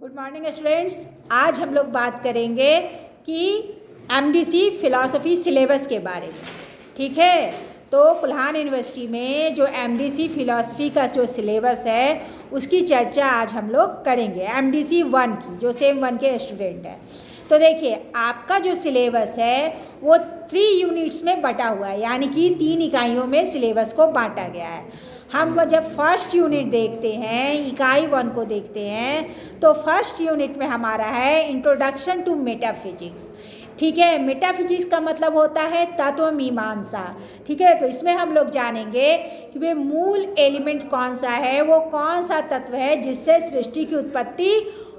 Good morning students. आज हम लोग बात करेंगे कि एमडीसी फिलॉसफी सिलेबस के बारे में। ठीक है, तो कुल्हान यूनिवर्सिटी में जो एमडीसी फिलॉसफी का जो सिलेबस है उसकी चर्चा आज हम लोग करेंगे, एमडीसी 1 की, जो सेम 1 के स्टूडेंट है। तो देखिए, आपका जो सिलेबस है वो 3 यूनिट्स में बटा हुआ है, यानी कि 3 इकाइयों में सिलेबस को बांटा गया है। हम जब फर्स्ट यूनिट देखते हैं, इकाई 1 को देखते हैं, तो फर्स्ट यूनिट में हमारा है इंट्रोडक्शन टू मेटाफिजिक्स। ठीक है, मेटाफिजिक्स का मतलब होता है तत्व मीमांसा। ठीक है, तो इसमें हम लोग जानेंगे कि वे मूल एलिमेंट कौन सा है, वो कौन सा तत्व है जिससे सृष्टि की उत्पत्ति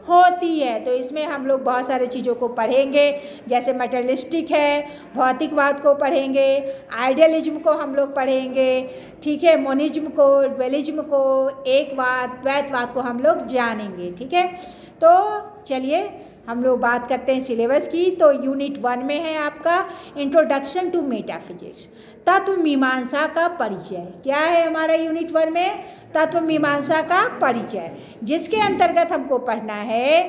होती है। तो इसमें हम लोग बहुत सारी चीज़ों को पढ़ेंगे, जैसे मटेरियलिस्टिक है, भौतिकवाद को पढ़ेंगे, आइडियलिज्म को हम लोग पढ़ेंगे। ठीक है, मोनिज्म को, ड्वेलिज्म को, एकवाद, द्वैतवाद को हम लोग जानेंगे। ठीक है, तो चलिए हम लोग बात करते हैं सिलेबस की। तो यूनिट 1 में है आपका इंट्रोडक्शन टू मेटाफिजिक्स, तत्व मीमांसा का परिचय। क्या है हमारा यूनिट 1 में? तत्व मीमांसा का परिचय, जिसके अंतर्गत हमको पढ़ना है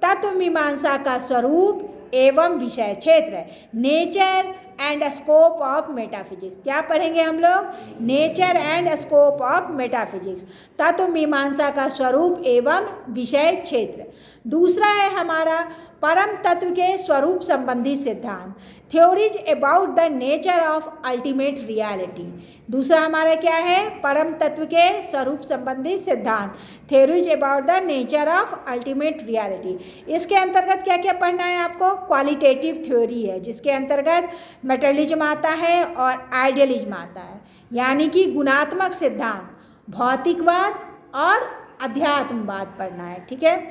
तत्व मीमांसा का स्वरूप एवं विषय क्षेत्र, nature and scope of metaphysics. क्या पढ़ेंगे हम लोग? Nature and scope of metaphysics, तत्व मीमांसा का स्वरूप एवं विषय क्षेत्र। दूसरा है हमारा परम तत्व के स्वरूप संबंधी सिद्धांत, theories about the nature of ultimate reality. दूसरा हमारा क्या है? परम तत्व के स्वरूप संबंधी सिद्धांत, theories about the nature of ultimate reality. इसके अंतर्गत क्या क्या पढ़ना है आपको? क्वालिटेटिव थ्योरी है, जिसके अंतर्गत मटेरियलिज्म आता है और आइडियलिज्म आता है, यानी कि गुणात्मक सिद्धांत, भौतिकवाद और अध्यात्मवाद पढ़ना है। ठीक है,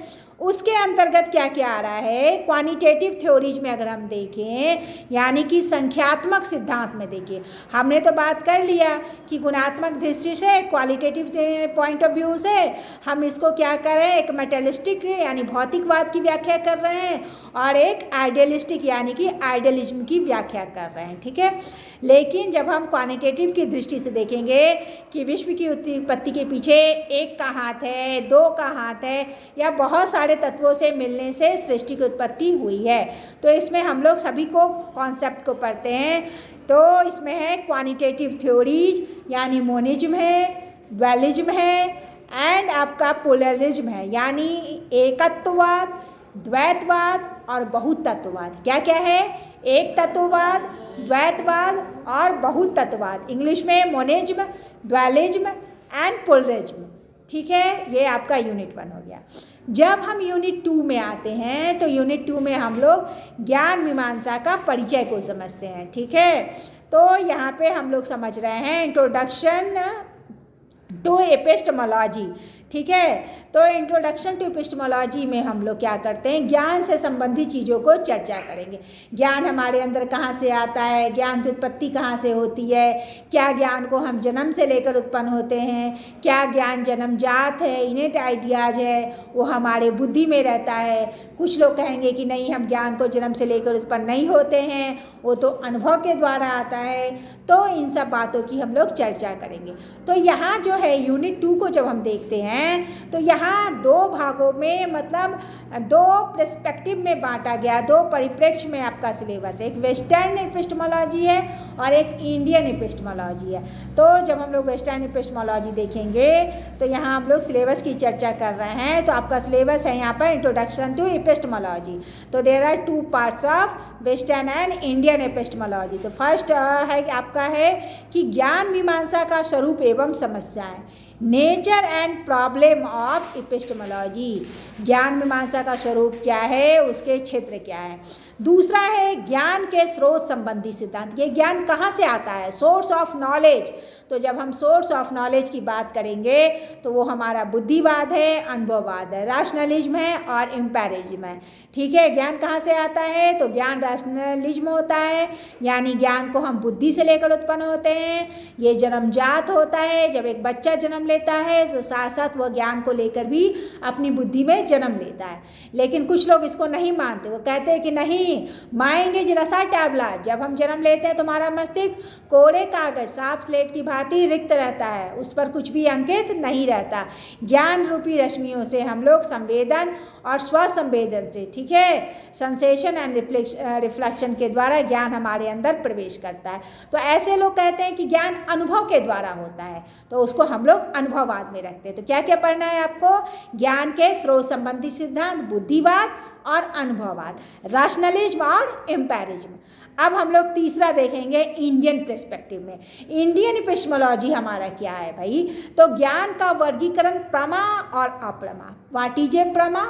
उसके अंतर्गत क्या क्या आ रहा है? क्वांटिटेटिव थ्योरीज में अगर हम देखें, यानी कि संख्यात्मक सिद्धांत में देखिए, हमने तो बात कर लिया कि गुणात्मक दृष्टि से, क्वालिटेटिव पॉइंट ऑफ व्यू से हम इसको क्या कर रहे हैं, एक मटेरियलिस्टिक यानी भौतिकवाद की व्याख्या कर रहे हैं और एक आइडियलिस्टिक यानी कि आइडियलिज्म की व्याख्या कर रहे हैं। ठीक है, लेकिन जब हम क्वांटिटेटिव की दृष्टि से देखेंगे कि विश्व की उत्पत्ति के पीछे 1 का हाथ है, 2 का हाथ है, या बहुत सारे तत्वों से मिलने से सृष्टि की उत्पत्ति हुई है, तो इसमें हम लोग सभी को कॉन्सेप्ट को पढ़ते हैं। तो इसमें है क्वांटिटेटिव थ्योरीज, यानी मोनिज्म है, ड्वेलिज्म है एंड आपका पोलरिज्म है, यानी एकत्ववाद, द्वैतवाद और बहुत तत्ववाद। क्या क्या है? एक तत्ववाद, द्वैतवाद और बहुत तत्ववाद। इंग्लिश में मोनिज्म, ड्वेलिज्म एंड पोलरिज्म। ठीक है, ये आपका यूनिट 1 हो गया। जब हम यूनिट 2 में आते हैं, तो यूनिट 2 में हम लोग ज्ञान मीमांसा का परिचय को समझते हैं। ठीक है, तो यहाँ पे हम लोग समझ रहे हैं इंट्रोडक्शन टू एपिस्टेमोलॉजी। ठीक है, तो इंट्रोडक्शन टू एपिस्टेमोलॉजी में हम लोग क्या करते हैं, ज्ञान से संबंधित चीज़ों को चर्चा करेंगे। ज्ञान हमारे अंदर कहाँ से आता है, ज्ञान की उत्पत्ति कहाँ से होती है, क्या ज्ञान को हम जन्म से लेकर उत्पन्न होते हैं, क्या ज्ञान जन्मजात है, इनेट आइडियाज है, वो हमारे बुद्धि में रहता है। कुछ लोग कहेंगे कि नहीं, हम ज्ञान को जन्म से लेकर उत्पन्न नहीं होते हैं, वो तो अनुभव के द्वारा आता है। तो इन सब बातों की हम लोग चर्चा करेंगे। तो यहाँ जो है यूनिट 2 को जब हम देखते हैं, तो यहाँ 2 भागों में, मतलब 2 पर्सपेक्टिव में बांटा गया, 2 परिप्रेक्ष्य में आपका सिलेबस है। एक वेस्टर्न एपिस्टेमोलॉजी है और एक इंडियन एपिस्टेमोलॉजी है। तो जब हम लोग वेस्टर्न एपिस्टेमोलॉजी देखेंगे, तो यहाँ हम लोग सिलेबस की चर्चा कर रहे हैं। तो आपका सिलेबस है यहाँ पर इंट्रोडक्शन टू एपिस्टेमोलॉजी। तो there are 2 parts of western and Indian epistemology. तो फर्स्ट है आपका है कि ज्ञान मीमांसा का स्वरूप एवं समस्याएं, nature and problem of epistemology. ज्ञान मीमांसा का स्वरूप क्या है, उसके क्षेत्र क्या है। दूसरा है ज्ञान के स्रोत संबंधी सिद्धांत। ये ज्ञान कहाँ से आता है, सोर्स ऑफ नॉलेज। तो जब हम सोर्स ऑफ नॉलेज की बात करेंगे, तो वो हमारा बुद्धिवाद है, अनुभववाद है, रैशनलिज्म है और एम्पिरिज्म है। ठीक है, ज्ञान कहाँ से आता है? तो ज्ञान रैशनलिज्म होता है, यानी ज्ञान को हम बुद्धि से लेकर उत्पन्न होते हैं। ये जन्मजात होता है, जब एक बच्चा जन्म लेता है तो साथ साथ वह ज्ञान को लेकर भी अपनी बुद्धि में जन्म लेता है। लेकिन कुछ लोग इसको नहीं मानते, वो कहते हैं कि नहीं, माइंड इज रसा टैबला, जब हम जन्म लेते हैं तो हमारा मस्तिष्क कोरे कागज साफ स्लेट की भांति रिक्त रहता है, उस पर कुछ भी अंकित नहीं रहता। ज्ञान रूपी रश्मियों से हम लोग संवेदन और स्वसंवेदन से, ठीक है, सेंसेशन एंड रिफ्लेक्शन के द्वारा ज्ञान हमारे अंदर प्रवेश करता है। तो ऐसे लोग कहते हैं कि ज्ञान अनुभव के द्वारा होता है, तो उसको हम लोग अनुभववाद में रखते हैं। तो क्या क्या पढ़ना है आपको? ज्ञान के स्रोत संबंधी सिद्धांत, बुद्धिवाद और अनुभववाद, रैशनलिज्म और एम्पिरिज्म। अब हम लोग तीसरा देखेंगे इंडियन पर्सपेक्टिव में। इंडियन एपिस्टेमोलॉजी हमारा क्या है भाई? तो ज्ञान का वर्गीकरण प्रमा और अप्रमा, व्हाट इज ए प्रमा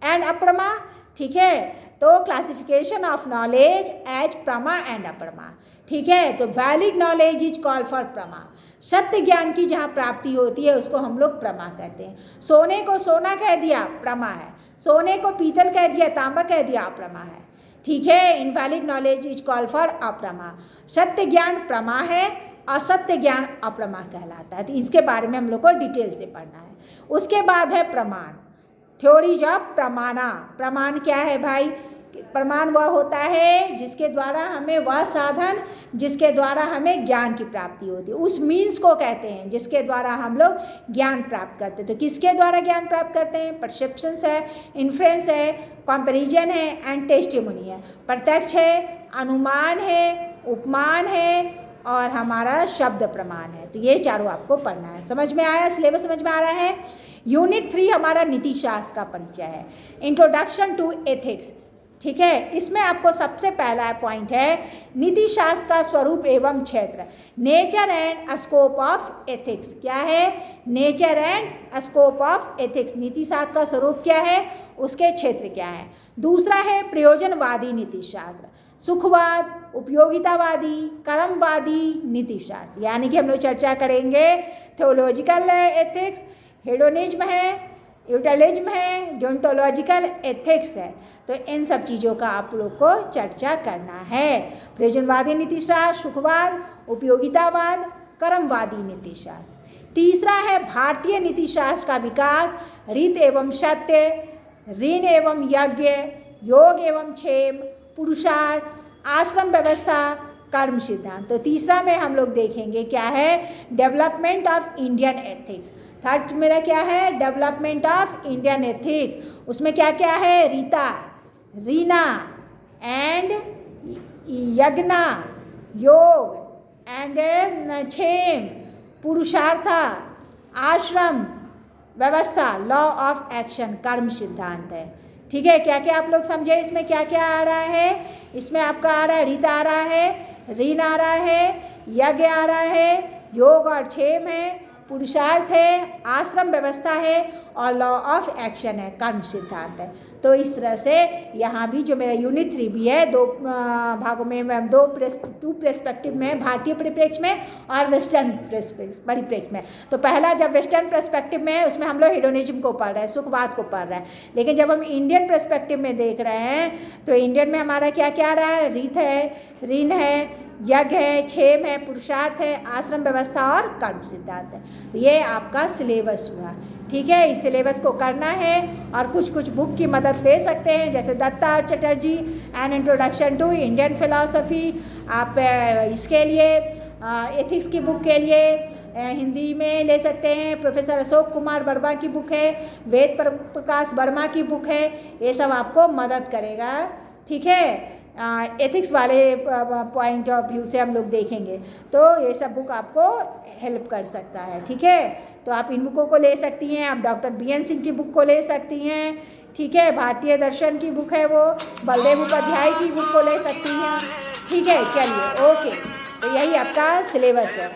एंड अप्रमा, ठीक है। तो क्लासिफिकेशन ऑफ नॉलेज एज प्रमा एंड अप्रमा, ठीक है। तो valid knowledge is called for प्रमा, सत्य ज्ञान की जहाँ प्राप्ति होती है उसको हम लोग प्रमा कहते हैं। सोने को सोना कह दिया, प्रमा है। सोने को पीतल कह दिया, तांबा कह दिया, अप्रमा है, ठीक है। Invalid knowledge is called for अप्रमा। सत्य ज्ञान प्रमा है, असत्य ज्ञान अप्रमा कहलाता है। तो इसके बारे में हम लोग को डिटेल से पढ़ना है। उसके बाद है प्रमाण, थ्योरीज ऑफ प्रमाणा। प्रमाण क्या है भाई? प्रमाण वह होता है जिसके द्वारा हमें, वह साधन जिसके द्वारा हमें ज्ञान की प्राप्ति होती है, उस मीन्स को कहते हैं जिसके द्वारा हम लोग ज्ञान प्राप्त करते हैं। तो किसके द्वारा ज्ञान प्राप्त करते हैं? परसेप्शंस है, इन्फ्रेंस है, कंपैरिजन है एंड टेस्टिमोनी है। प्रत्यक्ष है, अनुमान है, उपमान है और हमारा शब्द प्रमाण है। तो ये चारों आपको पढ़ना है। समझ में आया? सिलेबस समझ में आ रहा है? यूनिट 3 हमारा नीति शास्त्र का परिचय है, इंट्रोडक्शन टू एथिक्स, ठीक है। इसमें आपको सबसे पहला पॉइंट है नीति शास्त्र का स्वरूप एवं क्षेत्र, nature and scope of ethics. क्या है? Nature and scope of ethics, नीति शास्त्र का स्वरूप क्या है, उसके क्षेत्र क्या है। दूसरा है प्रयोजनवादी नीति शास्त्र, सुखवाद, उपयोगितावादी, कर्मवादी नीति शास्त्र, यानी कि हम लोग चर्चा करेंगे थियोलॉजिकल एथिक्स, हेडोनिज्म है, यूटिलिज्म है, डियोंटोलॉजिकल एथिक्स है। तो इन सब चीज़ों का आप लोग को चर्चा करना है। प्रयोजनवादी नीति शास्त्र, सुखवाद, उपयोगितावाद, कर्मवादी नीति शास्त्र। तीसरा है भारतीय नीति शास्त्र का विकास, रीत एवं सत्य, ऋण एवं यज्ञ, योग एवं क्षेम, पुरुषार्थ, आश्रम व्यवस्था, कर्म सिद्धांत। तो तीसरा में हम लोग देखेंगे क्या है? Development of Indian ethics. Third मेरा क्या है? Development of Indian ethics. उसमें क्या क्या है? रीता, रीना एंड यज्ञा, योग एंड क्षेम, पुरुषार्थ, आश्रम व्यवस्था, लॉ ऑफ एक्शन, कर्म सिद्धांत है, ठीक है। क्या क्या आप लोग समझे? इसमें क्या क्या आ रहा है? इसमें आपका आ रहा है रीता आ रहा है, ऋण आ रहा है, यज्ञ आ रहा है, योग और क्षेम है, पुरुषार्थ है, आश्रम व्यवस्था है और लॉ ऑफ एक्शन है, कर्म सिद्धांत है। तो इस तरह से यहाँ भी जो मेरा यूनिट 3 भी है, दो भागों में, टू पर्सपेक्टिव में, भारतीय परिप्रेक्ष्य में और वेस्टर्न परिप्रेक्ष्य में। तो पहला जब वेस्टर्न पर्सपेक्टिव में है उसमें हम लोग हेडोनिज्म को पढ़ रहे हैं, सुखवाद को पढ़ रहे हैं। लेकिन जब हम इंडियन पर्सपेक्टिव में देख रहे हैं तो इंडियन में हमारा क्या क्या आ रहा है? रीत है, ऋण है, यज्ञ है, क्षेम है, पुरुषार्थ है, आश्रम व्यवस्था और कर्म सिद्धांत है। तो ये आपका सिलेबस हुआ, ठीक है। इस सिलेबस को करना है और कुछ कुछ बुक की मदद ले सकते हैं, जैसे Datta Chatterjee an introduction to Indian philosophy. आप इसके लिए एथिक्स की बुक के लिए हिंदी में ले सकते हैं, प्रोफेसर अशोक कुमार वर्मा की बुक है, वेद प्रकाश वर्मा की बुक है, ये सब आपको मदद करेगा, ठीक है। एथिक्स वाले पॉइंट ऑफ व्यू से हम लोग देखेंगे तो ये सब बुक आपको हेल्प कर सकता है, ठीक है। तो आप इन बुकों को ले सकती हैं, आप डॉक्टर BN सिंह की बुक को ले सकती हैं, ठीक है। भारतीय दर्शन की बुक है वो, बलदेव उपाध्याय की बुक को ले सकती हैं, ठीक है। चलिए, ओके। तो यही आपका सिलेबस है।